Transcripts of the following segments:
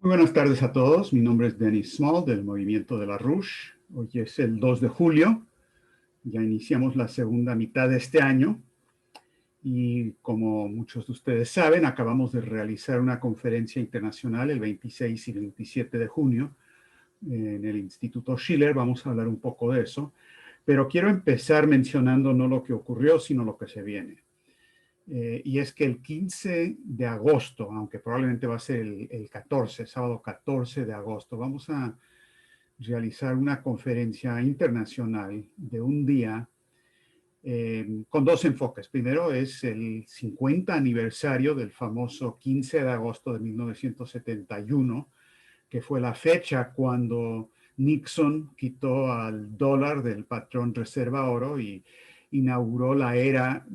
Muy buenas tardes a todos. Mi nombre es Denis Small del Movimiento de la Rouge. Hoy es el 2 de julio. Ya iniciamos la segunda mitad de este año y como muchos de ustedes saben, acabamos de realizar una conferencia internacional el 26 y 27 de junio en el Instituto Schiller. Vamos a hablar un poco de eso, pero quiero empezar mencionando no lo que ocurrió, sino lo que se viene. Y es que el 15 de agosto, aunque probablemente va a ser el 14, sábado 14 de agosto, vamos a realizar una conferencia internacional de un día con dos enfoques. Primero es el 50 aniversario del famoso 15 de agosto de 1971, que fue la fecha cuando Nixon quitó al dólar del patrón reserva oro y inauguró la era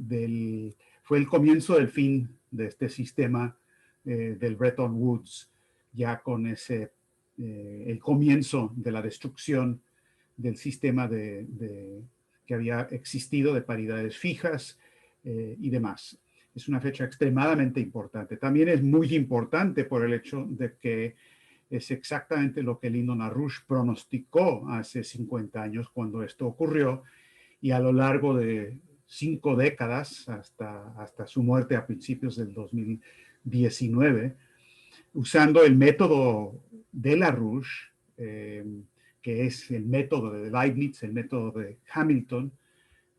fue el comienzo del fin de este sistema del Bretton Woods, ya con el comienzo de la destrucción del sistema que había existido de paridades fijas y demás. Es una fecha extremadamente importante. También es muy importante por el hecho de que es exactamente lo que Lyndon LaRouche pronosticó hace 50 años cuando esto ocurrió, y a lo largo de 5 décadas, hasta su muerte a principios del 2019, usando el método de LaRouche, que es el método de Leibniz, el método de Hamilton,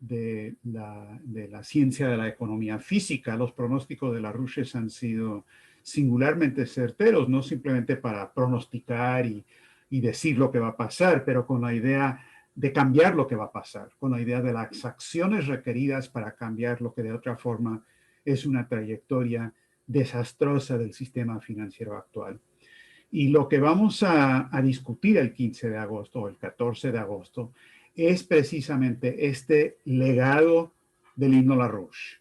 de la ciencia de la economía física. Los pronósticos de LaRouche han sido singularmente certeros, no simplemente para pronosticar y decir lo que va a pasar, pero con la idea de cambiar lo que va a pasar, con la idea de las acciones requeridas para cambiar lo que de otra forma es una trayectoria desastrosa del sistema financiero actual. Y lo que vamos a discutir el 15 de agosto o el 14 de agosto es precisamente este legado de Lyndon LaRouche.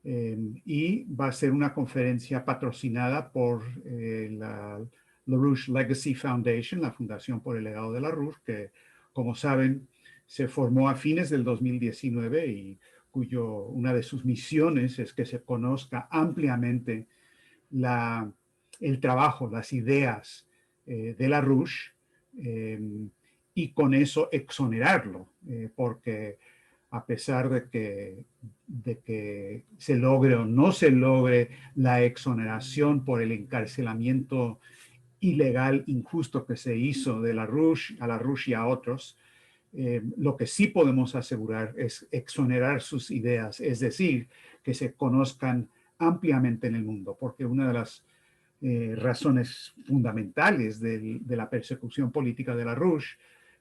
Y va a ser una conferencia patrocinada por la LaRouche Legacy Foundation, la Fundación por el Legado de LaRouche, que, como saben, se formó a fines del 2019 y una de sus misiones es que se conozca ampliamente el trabajo, las ideas de LaRouche, y con eso exonerarlo, porque a pesar de que se logre o no se logre la exoneración por el encarcelamiento ilegal, injusto que se hizo de a LaRouche y a otros, lo que sí podemos asegurar es exonerar sus ideas, es decir, que se conozcan ampliamente en el mundo, porque una de las razones fundamentales de la persecución política de LaRouche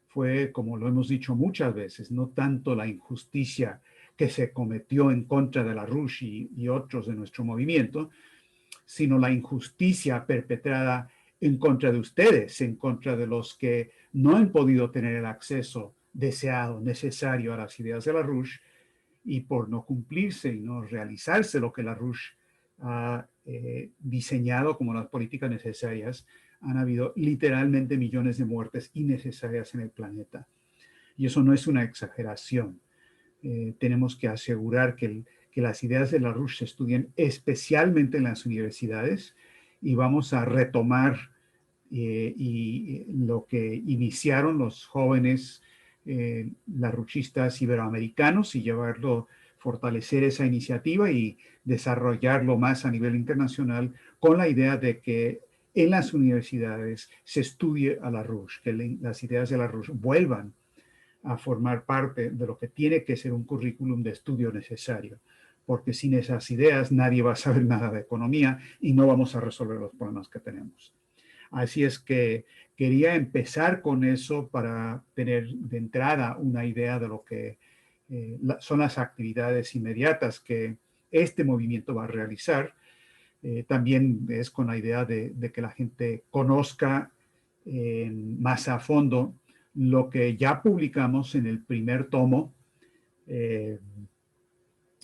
fue, como lo hemos dicho muchas veces, no tanto la injusticia que se cometió en contra de LaRouche y otros de nuestro movimiento, sino la injusticia perpetrada en contra de ustedes, en contra de los que no han podido tener el acceso deseado, necesario a las ideas de LaRouche, y por no cumplirse y no realizarse lo que LaRouche ha diseñado como las políticas necesarias, han habido literalmente millones de muertes innecesarias en el planeta. Y eso no es una exageración. Tenemos que asegurar que las ideas de LaRouche se estudien especialmente en las universidades, y vamos a retomar lo que iniciaron los jóvenes LaRouchistas iberoamericanos y fortalecer esa iniciativa y desarrollarlo más a nivel internacional, con la idea de que en las universidades se estudie a LaRouche, que las ideas de LaRouche vuelvan a formar parte de lo que tiene que ser un currículum de estudio necesario, porque sin esas ideas nadie va a saber nada de economía y no vamos a resolver los problemas que tenemos. Así es que quería empezar con eso para tener de entrada una idea de lo que son las actividades inmediatas que este movimiento va a realizar. También es con la idea de que la gente conozca más a fondo lo que ya publicamos en el primer tomo eh,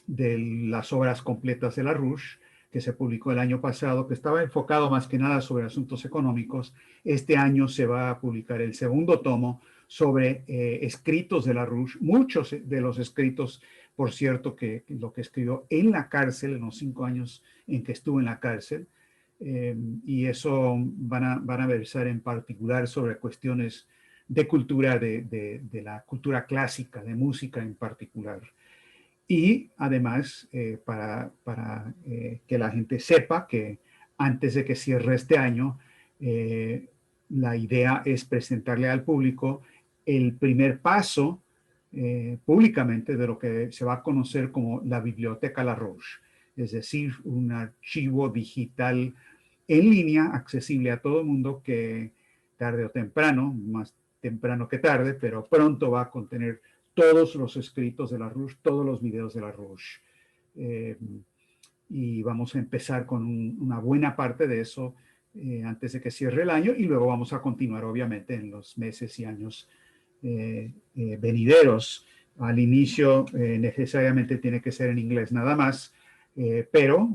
de las obras completas de LaRouche, que se publicó el año pasado, que estaba enfocado más que nada sobre asuntos económicos. Este año se va a publicar el segundo tomo sobre escritos de LaRouche, muchos de los escritos, por cierto, que lo que escribió en la cárcel, en los 5 años en que estuvo en la cárcel, y eso van a versar en particular sobre cuestiones de cultura, de la cultura clásica, de música en particular. Y además, que la gente sepa que antes de que cierre este año, la idea es presentarle al público el primer paso públicamente de lo que se va a conocer como la Biblioteca Larouche, es decir, un archivo digital en línea accesible a todo el mundo que tarde o temprano, más temprano que tarde, pero pronto va a contener todos los escritos de Larouche, todos los videos de Larouche. Y vamos a empezar con una buena parte de eso antes de que cierre el año y luego vamos a continuar obviamente en los meses y años venideros. Al inicio necesariamente tiene que ser en inglés nada más, pero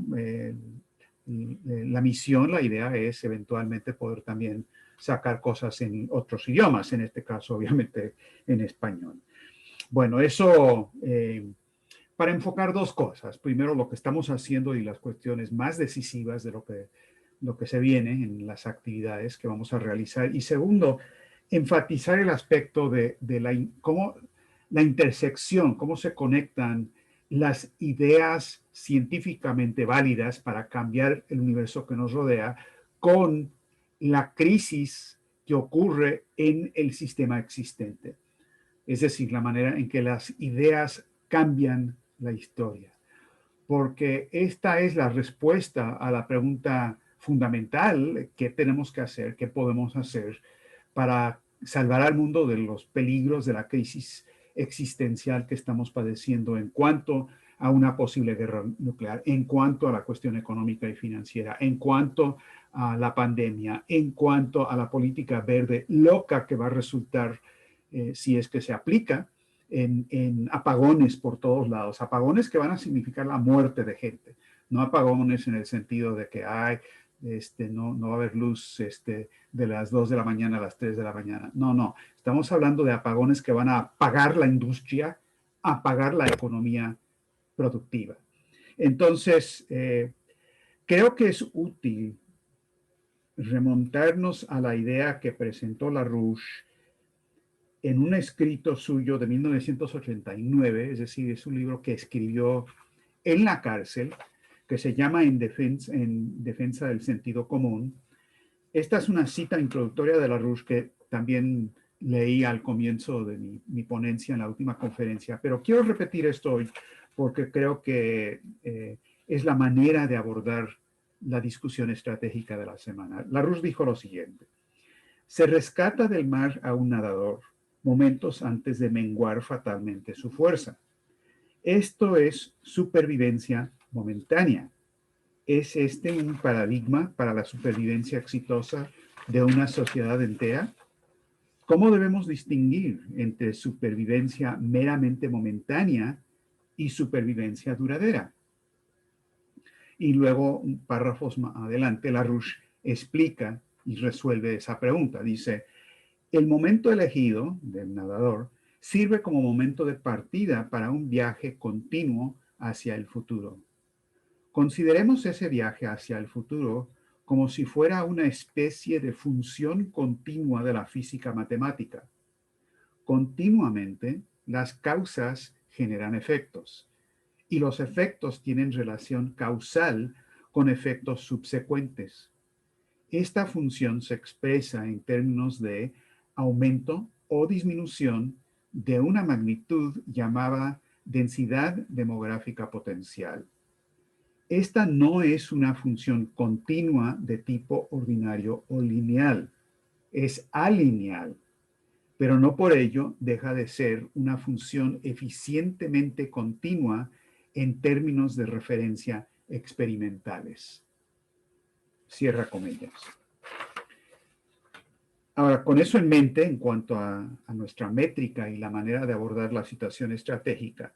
la misión, la idea es eventualmente poder también sacar cosas en otros idiomas, en este caso obviamente en español. Bueno, eso para enfocar dos cosas. Primero, lo que estamos haciendo y las cuestiones más decisivas de lo que se viene en las actividades que vamos a realizar. Y segundo, enfatizar el aspecto de cómo la intersección, cómo se conectan las ideas científicamente válidas para cambiar el universo que nos rodea con la crisis que ocurre en el sistema existente. Es decir, la manera en que las ideas cambian la historia. Porque esta es la respuesta a la pregunta fundamental: ¿qué tenemos que hacer? ¿Qué podemos hacer para salvar al mundo de los peligros de la crisis existencial que estamos padeciendo en cuanto a una posible guerra nuclear, en cuanto a la cuestión económica y financiera, en cuanto a la pandemia, en cuanto a la política verde loca que va a resultar si es que se aplica en apagones por todos lados, apagones que van a significar la muerte de gente, no apagones en el sentido de que no va a haber luz de las 2 de la mañana a las 3 de la mañana. No, no, estamos hablando de apagones que van a apagar la industria, apagar la economía productiva. Entonces, creo que es útil remontarnos a la idea que presentó Larouche en un escrito suyo de 1989, es decir, es un libro que escribió en la cárcel, que se llama En defensa del sentido común. Esta es una cita introductoria de Larouche que también leí al comienzo de mi ponencia en la última conferencia, pero quiero repetir esto hoy porque creo que es la manera de abordar la discusión estratégica de la semana. Larouche dijo lo siguiente: se rescata del mar a un nadador momentos antes de menguar fatalmente su fuerza. Esto es supervivencia momentánea. ¿Es este un paradigma para la supervivencia exitosa de una sociedad entera? ¿Cómo debemos distinguir entre supervivencia meramente momentánea y supervivencia duradera? Y luego, párrafos más adelante, Larouche explica y resuelve esa pregunta. Dice: el momento elegido del nadador sirve como momento de partida para un viaje continuo hacia el futuro. Consideremos ese viaje hacia el futuro como si fuera una especie de función continua de la física matemática. Continuamente, las causas generan efectos y los efectos tienen relación causal con efectos subsecuentes. Esta función se expresa en términos de aumento o disminución de una magnitud llamada densidad demográfica potencial. Esta no es una función continua de tipo ordinario o lineal, es alineal, pero no por ello deja de ser una función eficientemente continua en términos de referencia experimentales. Cierra comillas. Ahora, con eso en mente, en cuanto a nuestra métrica y la manera de abordar la situación estratégica,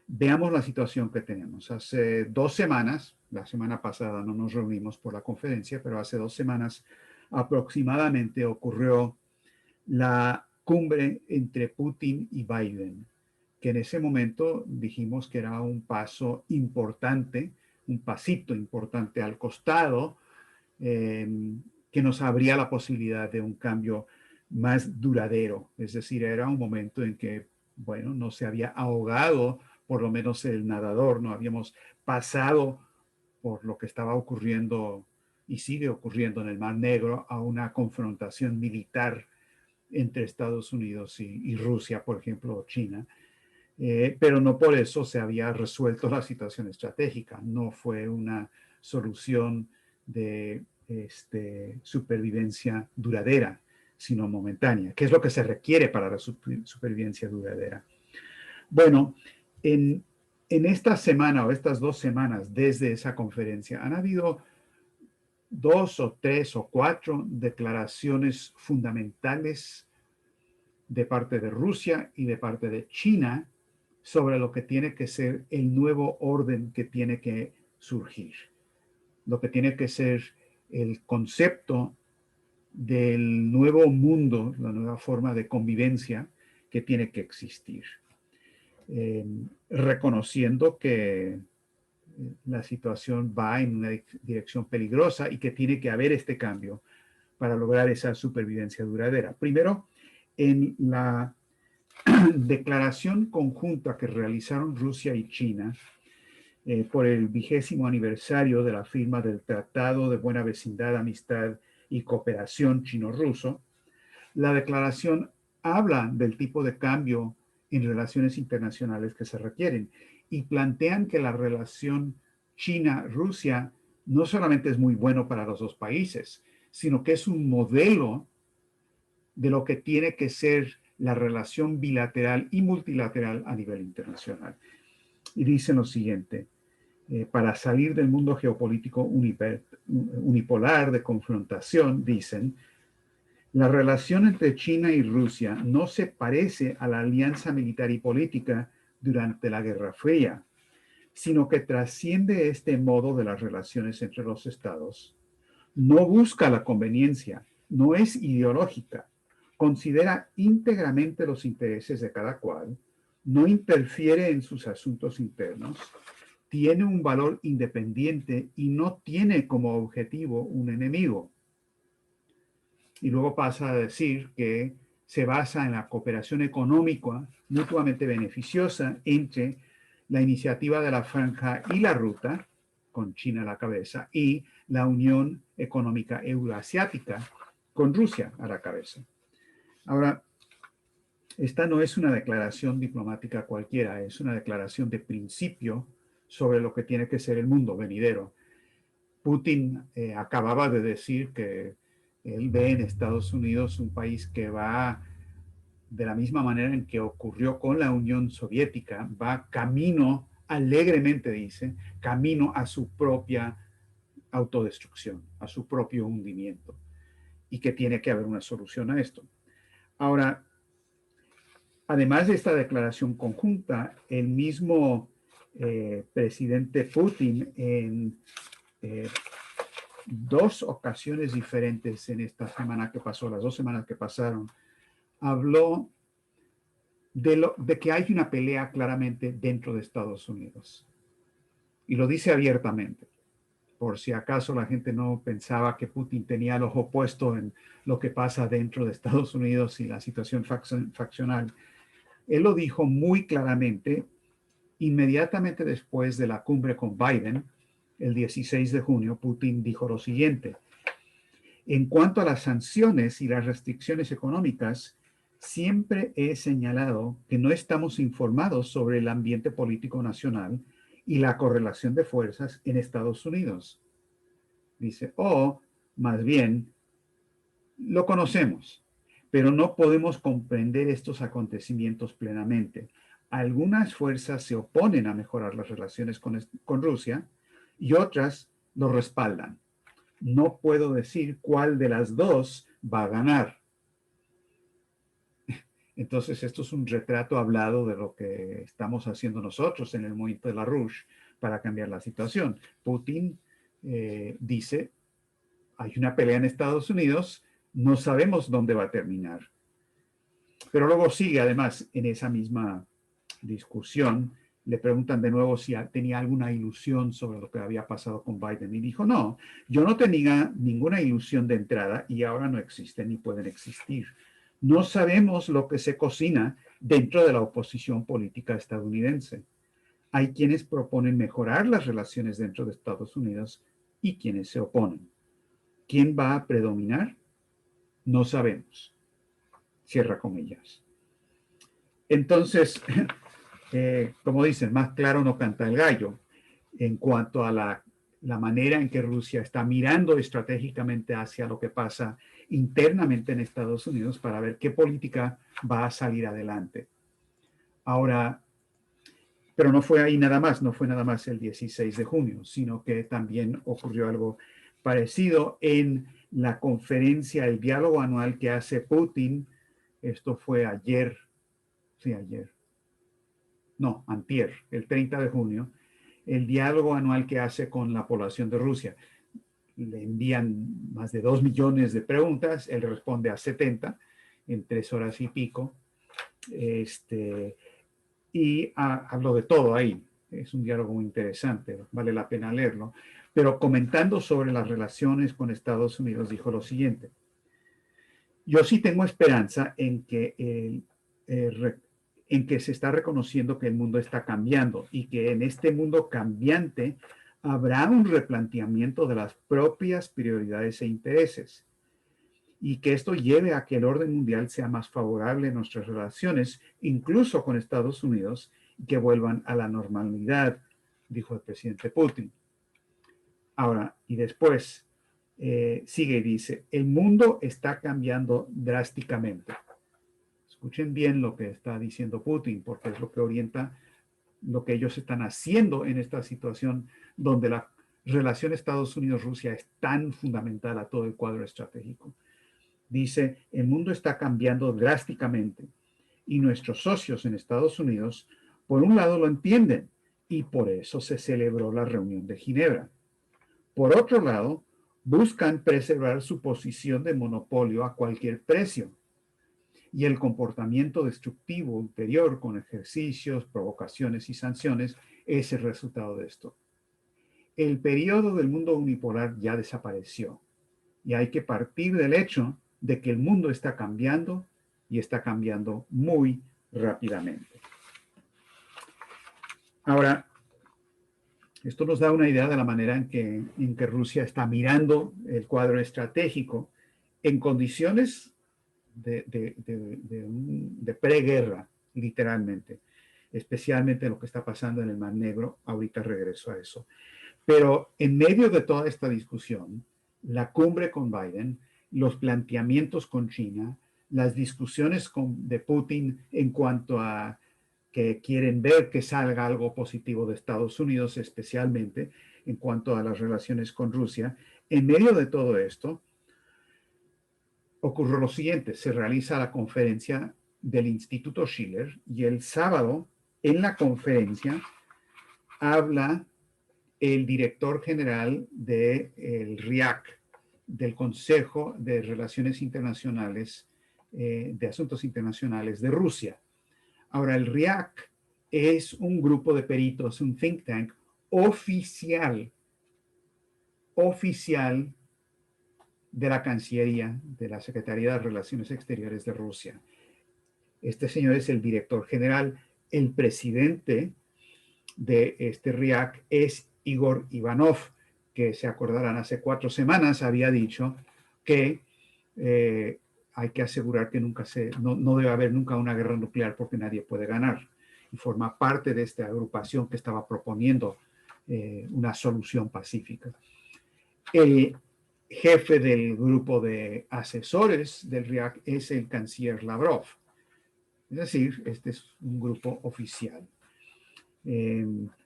veamos la situación que tenemos. Hace 2 semanas, la semana pasada no nos reunimos por la conferencia, pero hace 2 semanas aproximadamente ocurrió la cumbre entre Putin y Biden, que en ese momento dijimos que era un paso importante, un pasito importante al costado que nos abría la posibilidad de un cambio más duradero. Es decir, era un momento en que, bueno, no se había ahogado, por lo menos el nadador, no habíamos pasado por lo que estaba ocurriendo y sigue ocurriendo en el Mar Negro a una confrontación militar entre Estados Unidos y Rusia, por ejemplo, o China. Pero no por eso se había resuelto la situación estratégica. No fue una solución de supervivencia duradera, sino momentánea, que es lo que se requiere para la supervivencia duradera. Bueno, en esta semana o estas 2 semanas desde esa conferencia han habido 2 o 3 o 4 declaraciones fundamentales de parte de Rusia y de parte de China sobre lo que tiene que ser el nuevo orden que tiene que surgir, lo que tiene que ser el concepto del nuevo mundo, la nueva forma de convivencia que tiene que existir, reconociendo que la situación va en una dirección peligrosa y que tiene que haber este cambio para lograr esa supervivencia duradera. Primero, en la declaración conjunta que realizaron Rusia y China por el 20º aniversario de la firma del Tratado de Buena Vecindad, Amistad y Cooperación chino-ruso, la declaración habla del tipo de cambio en relaciones internacionales que se requieren y plantean que la relación China-Rusia no solamente es muy bueno para los dos países, sino que es un modelo de lo que tiene que ser la relación bilateral y multilateral a nivel internacional. Y dicen lo siguiente: para salir del mundo geopolítico unipolar de confrontación, dicen, la relación entre China y Rusia no se parece a la alianza militar y política durante la Guerra Fría, sino que trasciende este modo de las relaciones entre los estados. No busca la conveniencia, no es ideológica, considera íntegramente los intereses de cada cual, no interfiere en sus asuntos internos, tiene un valor independiente y no tiene como objetivo un enemigo. Y luego pasa a decir que se basa en la cooperación económica mutuamente beneficiosa entre la iniciativa de la Franja y la Ruta, con China a la cabeza, y la Unión Económica Euroasiática, con Rusia a la cabeza. Ahora, esta no es una declaración diplomática cualquiera, es una declaración de principio sobre lo que tiene que ser el mundo venidero. Putin acababa de decir que él ve en Estados Unidos un país que va de la misma manera en que ocurrió con la Unión Soviética, va camino, alegremente dice, camino a su propia autodestrucción, a su propio hundimiento, y que tiene que haber una solución a esto. Ahora, además de esta declaración conjunta, el mismo presidente Putin en 2 ocasiones diferentes en esta semana que pasó, las 2 semanas que pasaron, habló de que hay una pelea claramente dentro de Estados Unidos. Y lo dice abiertamente, por si acaso la gente no pensaba que Putin tenía el ojo puesto en lo que pasa dentro de Estados Unidos y la situación faccional. Él lo dijo muy claramente inmediatamente después de la cumbre con Biden, el 16 de junio. Putin dijo lo siguiente: en cuanto a las sanciones y las restricciones económicas, siempre he señalado que no estamos informados sobre el ambiente político nacional y la correlación de fuerzas en Estados Unidos. Dice, o más bien, lo conocemos, pero no podemos comprender estos acontecimientos plenamente. Algunas fuerzas se oponen a mejorar las relaciones con Rusia y otras lo respaldan. No puedo decir cuál de las dos va a ganar. Entonces, esto es un retrato hablado de lo que estamos haciendo nosotros en el movimiento de la Rouge para cambiar la situación. Putin dice, hay una pelea en Estados Unidos, no sabemos dónde va a terminar. Pero luego sigue, además, en esa misma discusión, le preguntan de nuevo si tenía alguna ilusión sobre lo que había pasado con Biden y dijo, no, yo no tenía ninguna ilusión de entrada y ahora no existen ni pueden existir. No sabemos lo que se cocina dentro de la oposición política estadounidense. Hay quienes proponen mejorar las relaciones dentro de Estados Unidos y quienes se oponen. ¿Quién va a predominar? No sabemos. Cierra comillas. Entonces, como dicen, más claro no canta el gallo en cuanto a la manera en que Rusia está mirando estratégicamente hacia lo que pasa internamente en Estados Unidos para ver qué política va a salir adelante. Ahora, pero no fue ahí nada más, no fue nada más el 16 de junio, sino que también ocurrió algo parecido en la conferencia, el diálogo anual que hace Putin. Esto fue ayer, sí, ayer, no, antier, el 30 de junio, el diálogo anual que hace con la población de Rusia. Le envían más de 2 millones de preguntas, él responde a 70 en 3 horas y pico. Y habló de todo ahí. Es un diálogo muy interesante, vale la pena leerlo. Pero comentando sobre las relaciones con Estados Unidos, dijo lo siguiente. Yo sí tengo esperanza en que se está reconociendo que el mundo está cambiando y que en este mundo cambiante habrá un replanteamiento de las propias prioridades e intereses y que esto lleve a que el orden mundial sea más favorable en nuestras relaciones, incluso con Estados Unidos, y que vuelvan a la normalidad, dijo el presidente Putin. Ahora, y después sigue y dice, el mundo está cambiando drásticamente. Escuchen bien lo que está diciendo Putin, porque es lo que orienta lo que ellos están haciendo en esta situación donde la relación Estados Unidos-Rusia es tan fundamental a todo el cuadro estratégico. Dice, el mundo está cambiando drásticamente y nuestros socios en Estados Unidos, por un lado, lo entienden y por eso se celebró la reunión de Ginebra. Por otro lado, buscan preservar su posición de monopolio a cualquier precio y el comportamiento destructivo ulterior con ejercicios, provocaciones y sanciones es el resultado de esto. El periodo del mundo unipolar ya desapareció y hay que partir del hecho de que el mundo está cambiando y está cambiando muy rápidamente. Ahora, esto nos da una idea de la manera en que Rusia está mirando el cuadro estratégico en condiciones de preguerra, literalmente, especialmente lo que está pasando en el Mar Negro. Ahorita regreso a eso. Pero en medio de toda esta discusión, la cumbre con Biden, los planteamientos con China, las discusiones de Putin en cuanto a que quieren ver que salga algo positivo de Estados Unidos, especialmente en cuanto a las relaciones con Rusia. En medio de todo esto, ocurrió lo siguiente, se realiza la conferencia del Instituto Schiller y el sábado en la conferencia habla el director general del RIAC, del Consejo de Relaciones Internacionales, de Asuntos Internacionales de Rusia. Ahora, el RIAC es un grupo de peritos, un think tank oficial de la Cancillería, de la Secretaría de Relaciones Exteriores de Rusia. Este señor es el director general. El presidente de este RIAC es Igor Ivanov, que se acordarán hace 4 semanas había dicho que hay que asegurar que no debe haber nunca una guerra nuclear porque nadie puede ganar. Y forma parte de esta agrupación que estaba proponiendo una solución pacífica. El jefe del grupo de asesores del RIAC es el canciller Lavrov. Es decir, este es un grupo oficial.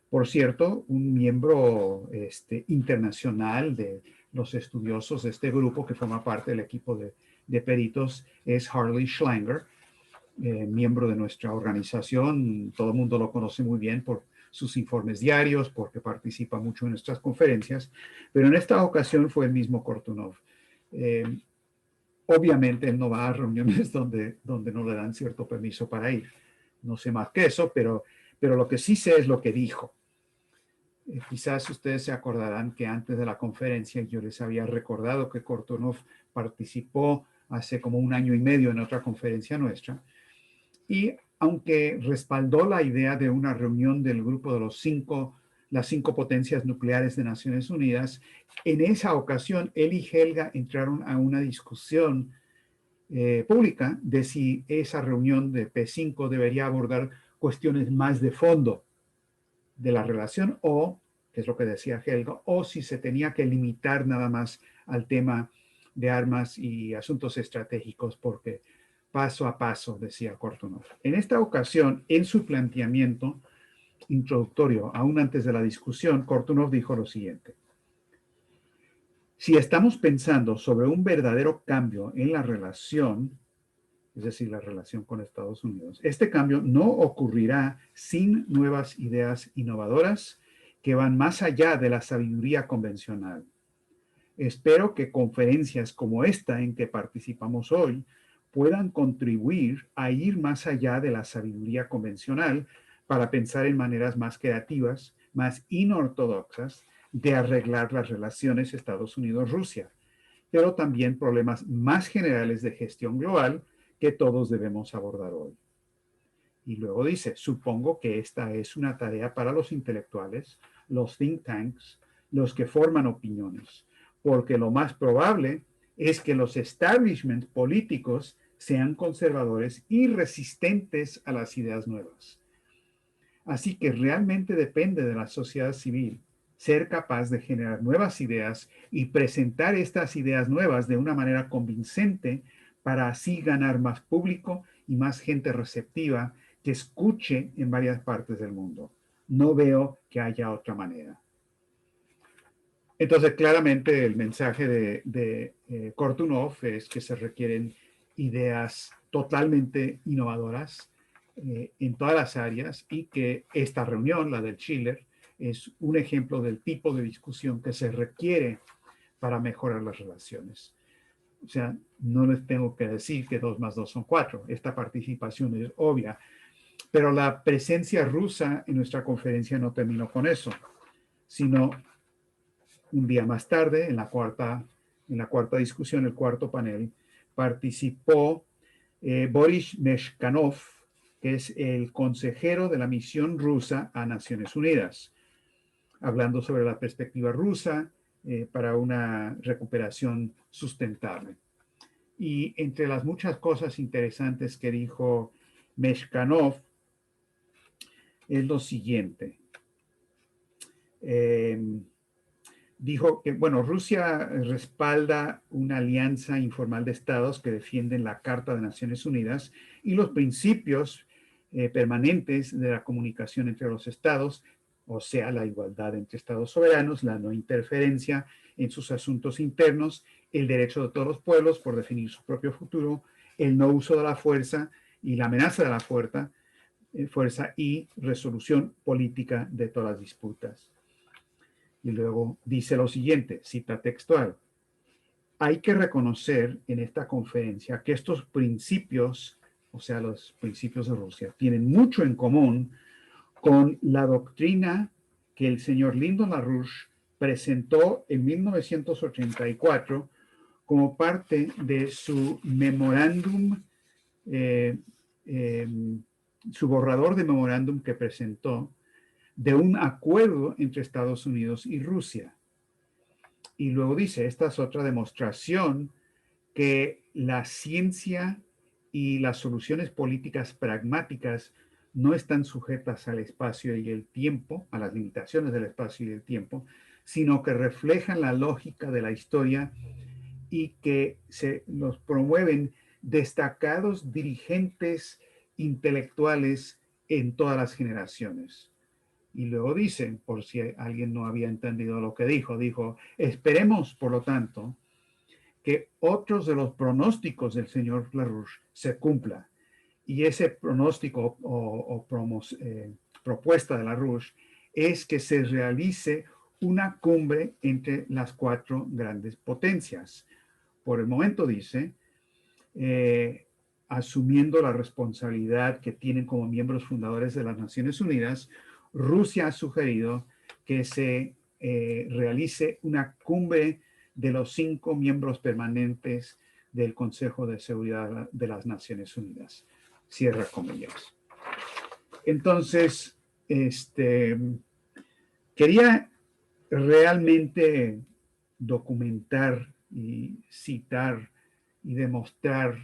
Por cierto, un miembro internacional de los estudiosos de este grupo que forma parte del equipo de peritos es Harley Schlanger, miembro de nuestra organización. Todo el mundo lo conoce muy bien por sus informes diarios, porque participa mucho en nuestras conferencias, pero en esta ocasión fue el mismo Kortunov. Obviamente él no va a reuniones donde no le dan cierto permiso para ir. No sé más que eso, pero pero lo que sí sé es lo que dijo. Quizás ustedes se acordarán que antes de la conferencia yo les había recordado que Kortunov participó hace como 1 año y medio en otra conferencia nuestra, y aunque respaldó la idea de una reunión del grupo de las cinco potencias nucleares de Naciones Unidas, en esa ocasión él y Helga entraron a una discusión pública de si esa reunión de P5 debería abordar cuestiones más de fondo de la relación o, que es lo que decía Helga, o si se tenía que limitar nada más al tema de armas y asuntos estratégicos, porque paso a paso, decía Kortunov. En esta ocasión, en su planteamiento introductorio, aún antes de la discusión, Kortunov dijo lo siguiente: si estamos pensando sobre un verdadero cambio en la relación, es decir, la relación con Estados Unidos, este cambio no ocurrirá sin nuevas ideas innovadoras que van más allá de la sabiduría convencional. Espero que conferencias como esta en que participamos hoy puedan contribuir a ir más allá de la sabiduría convencional para pensar en maneras más creativas, más inortodoxas de arreglar las relaciones Estados Unidos-Rusia, pero también problemas más generales de gestión global que todos debemos abordar hoy. Y luego dice, supongo que esta es una tarea para los intelectuales, los think tanks, los que forman opiniones, porque lo más probable es que los establishments políticos sean conservadores y resistentes a las ideas nuevas. Así que realmente depende de la sociedad civil ser capaz de generar nuevas ideas y presentar estas ideas nuevas de una manera convincente para así ganar más público y más gente receptiva que escuche en varias partes del mundo. No veo que haya otra manera. Entonces, claramente el mensaje de Kortunov es que se requieren ideas totalmente innovadoras en todas las áreas y que esta reunión, la del Schiller, es un ejemplo del tipo de discusión que se requiere para mejorar las relaciones. O sea, no les tengo que decir que 2 más 2 son 4. Esta participación es obvia. Pero la presencia rusa en nuestra conferencia no terminó con eso, sino un día más tarde, en la cuarta discusión, el cuarto panel, participó Boris Meshkanov, que es el consejero de la misión rusa a Naciones Unidas, hablando sobre la perspectiva rusa para una recuperación sustentable. Y entre las muchas cosas interesantes que dijo Meshkanov es lo siguiente. Dijo que, bueno, Rusia respalda una alianza informal de estados que defienden la Carta de Naciones Unidas y los principios permanentes de la comunicación entre los estados, o sea, la igualdad entre estados soberanos, la no interferencia en sus asuntos internos, el derecho de todos los pueblos por definir su propio futuro, el no uso de la fuerza y la amenaza de la fuerza y resolución política de todas las disputas. Y luego dice lo siguiente, cita textual: hay que reconocer en esta conferencia que estos principios, o sea, los principios de Rusia, tienen mucho en común con la doctrina que el señor Lyndon LaRouche presentó en 1984 como parte de su memorándum, su borrador de memorándum que presentó de un acuerdo entre Estados Unidos y Rusia. Y luego dice, esta es otra demostración que la ciencia y las soluciones políticas pragmáticas no están sujetas al espacio y el tiempo, a las limitaciones del espacio y del tiempo, sino que reflejan la lógica de la historia y que nos promueven destacados dirigentes intelectuales en todas las generaciones. Y luego dicen, por si alguien no había entendido lo que dijo, esperemos, por lo tanto, que otros de los pronósticos del señor LaRouche se cumpla. Y ese pronóstico propuesta de LaRouche es que se realice una cumbre entre las 4 grandes potencias. Por el momento, dice, asumiendo la responsabilidad que tienen como miembros fundadores de las Naciones Unidas, Rusia ha sugerido que se realice una cumbre de los 5 miembros permanentes del Consejo de Seguridad de las Naciones Unidas. Cierra comillas. Entonces, quería realmente documentar y citar y demostrar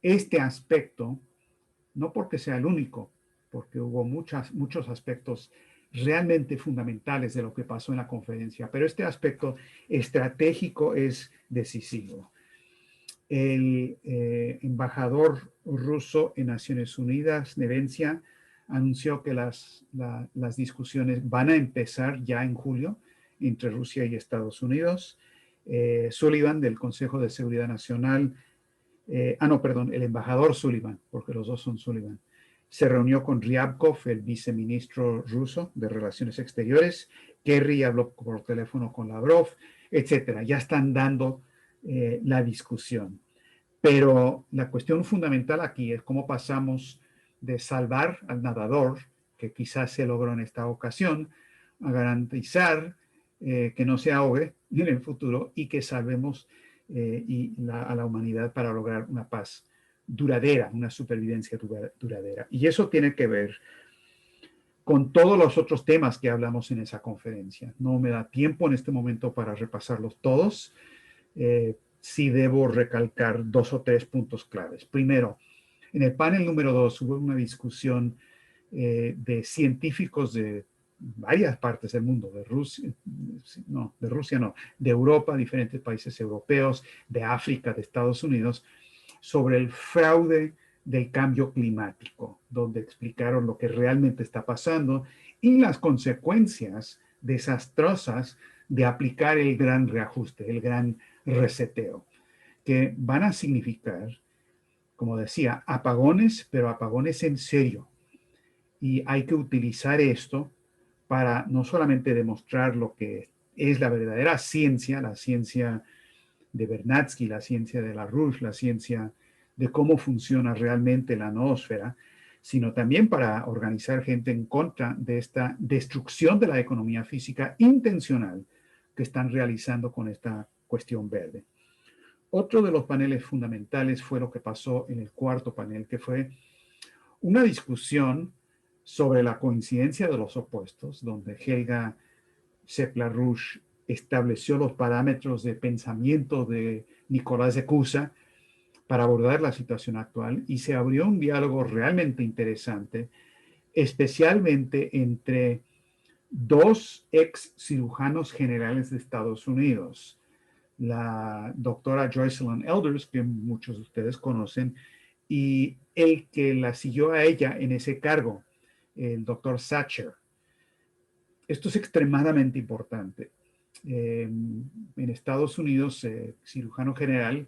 este aspecto, no porque sea el único, porque hubo muchos aspectos realmente fundamentales de lo que pasó en la conferencia, pero este aspecto estratégico es decisivo. El embajador ruso en Naciones Unidas, Nevencia, anunció que las discusiones van a empezar ya en julio entre Rusia y Estados Unidos. Sullivan, del Consejo de Seguridad Nacional, el embajador Sullivan, porque los dos son Sullivan, se reunió con Ryabkov, el viceministro ruso de Relaciones Exteriores. Kerry habló por teléfono con Lavrov, etcétera. Ya están dando la discusión. Pero la cuestión fundamental aquí es cómo pasamos de salvar al nadador, que quizás se logró en esta ocasión, a garantizar que no se ahogue en el futuro y que salvemos a la humanidad para lograr una paz duradera, una supervivencia duradera. Y eso tiene que ver con todos los otros temas que hablamos en esa conferencia. No me da tiempo en este momento para repasarlos todos. Sí debo recalcar 2 o 3 puntos claves. Primero, en el panel número 2 hubo una discusión de científicos de varias partes del mundo, de Rusia no, de Europa, diferentes países europeos, de África, de Estados Unidos, sobre el fraude del cambio climático, donde explicaron lo que realmente está pasando y las consecuencias desastrosas de aplicar el gran reajuste, el gran reseteo, que van a significar, como decía, apagones, pero apagones en serio. Y hay que utilizar esto para no solamente demostrar lo que es la verdadera ciencia, la ciencia de Vernadsky, la ciencia de LaRouche, la ciencia de cómo funciona realmente la noósfera, sino también para organizar gente en contra de esta destrucción de la economía física intencional que están realizando con esta cuestión verde. Otro de los paneles fundamentales fue lo que pasó en el cuarto panel, que fue una discusión sobre la coincidencia de los opuestos, donde Helga Sepp-LaRouche estableció los parámetros de pensamiento de Nicolás de Cusa para abordar la situación actual y se abrió un diálogo realmente interesante, especialmente entre 2 ex cirujanos generales de Estados Unidos, la doctora Joycelyn Elders, que muchos de ustedes conocen, y el que la siguió a ella en ese cargo, el doctor Satcher. Esto es extremadamente importante. En Estados Unidos, cirujano general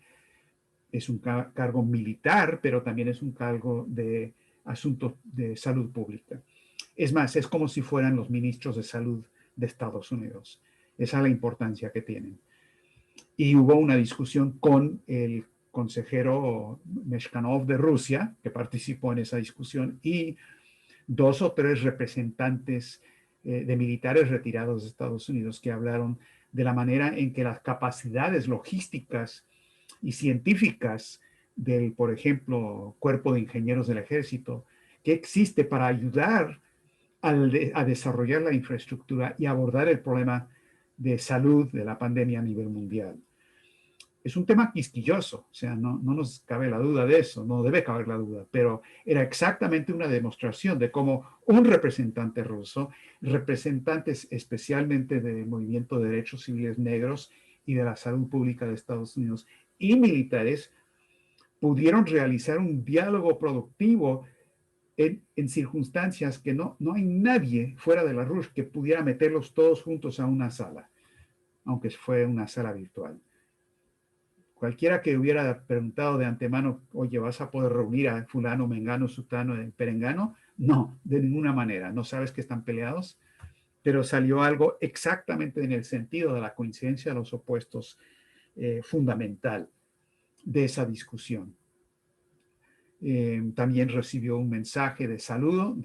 es un cargo militar, pero también es un cargo de asuntos de salud pública. Es más, es como si fueran los ministros de salud de Estados Unidos. Esa es la importancia que tienen. Y hubo una discusión con el consejero Meshkanov de Rusia, que participó en esa discusión, y 2 o 3 representantes de militares retirados de Estados Unidos que hablaron de la manera en que las capacidades logísticas y científicas del, por ejemplo, Cuerpo de Ingenieros del Ejército, que existe para ayudar a desarrollar la infraestructura y abordar el problema de salud de la pandemia a nivel mundial. Es un tema quisquilloso, o sea, no nos cabe la duda de eso, no debe caber la duda, pero era exactamente una demostración de cómo un representante ruso, representantes especialmente del movimiento de derechos civiles negros y de la salud pública de Estados Unidos y militares, pudieron realizar un diálogo productivo en circunstancias que no hay nadie fuera de LaRouche que pudiera meterlos todos juntos a una sala, aunque fue una sala virtual. Cualquiera que hubiera preguntado de antemano, oye, ¿vas a poder reunir a fulano, mengano, sutano, perengano? No, de ninguna manera. No sabes que están peleados, pero salió algo exactamente en el sentido de la coincidencia de los opuestos fundamental de esa discusión. También recibió un mensaje de saludo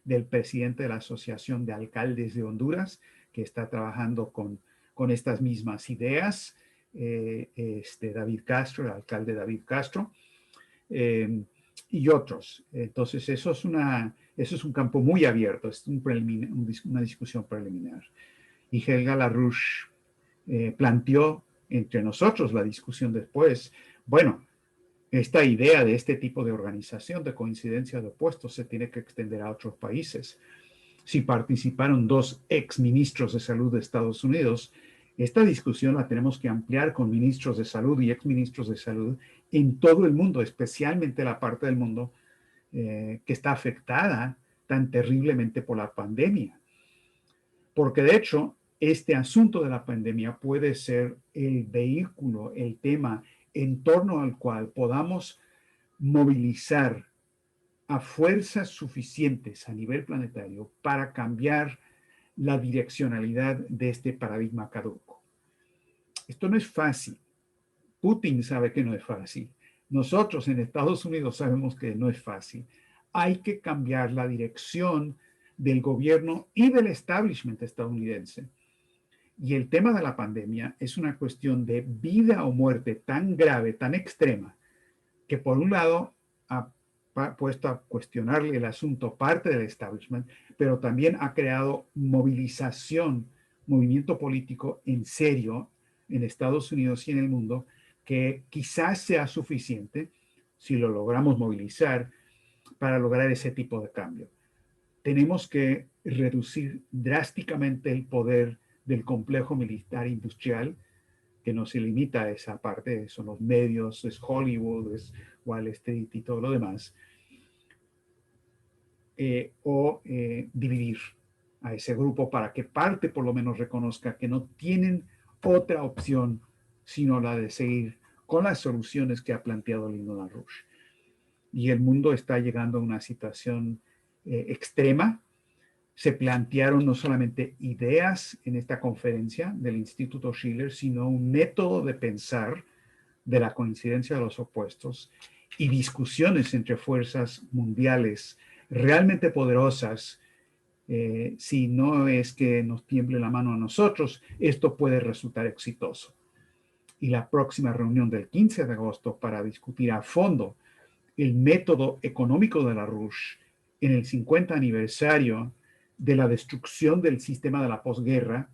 del presidente de la Asociación de Alcaldes de Honduras, que está trabajando con estas mismas ideas, David Castro, el alcalde David Castro, y otros. Entonces, eso es un campo muy abierto, es una discusión preliminar. Y Helga LaRouche planteó entre nosotros la discusión después, bueno, esta idea de este tipo de organización de coincidencia de opuestos se tiene que extender a otros países. Si participaron 2 ex ministros de salud de Estados Unidos, esta discusión la tenemos que ampliar con ministros de salud y ex ministros de salud en todo el mundo, especialmente la parte del mundo que está afectada tan terriblemente por la pandemia. Porque de hecho, este asunto de la pandemia puede ser el vehículo, el tema en torno al cual podamos movilizar a fuerzas suficientes a nivel planetario para cambiar la direccionalidad de este paradigma caduco. Esto no es fácil. Putin sabe que no es fácil. Nosotros en Estados Unidos sabemos que no es fácil. Hay que cambiar la dirección del gobierno y del establishment estadounidense. Y el tema de la pandemia es una cuestión de vida o muerte tan grave, tan extrema, que por un lado ha puesto a cuestionarle el asunto parte del establishment, pero también ha creado movilización, movimiento político en serio en Estados Unidos y en el mundo, que quizás sea suficiente, si lo logramos movilizar, para lograr ese tipo de cambio. Tenemos que reducir drásticamente el poder del complejo militar industrial, que no se limita a esa parte, son los medios, es Hollywood, es Wall Street y todo lo demás, dividir a ese grupo para que parte por lo menos reconozca que no tienen otra opción sino la de seguir con las soluciones que ha planteado Lyndon LaRouche. Y el mundo está llegando a una situación extrema. Se plantearon no solamente ideas en esta conferencia del Instituto Schiller, sino un método de pensar de la coincidencia de los opuestos y discusiones entre fuerzas mundiales realmente poderosas. Si no es que nos tiemble la mano a nosotros, esto puede resultar exitoso. Y la próxima reunión del 15 de agosto para discutir a fondo el método económico de LaRouche en el 50 aniversario de la destrucción del sistema de la posguerra,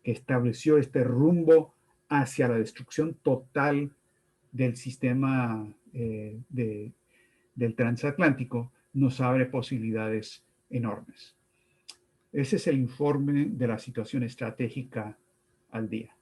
que estableció este rumbo hacia la destrucción total del sistema del transatlántico, nos abre posibilidades enormes. Ese es el informe de la situación estratégica al día.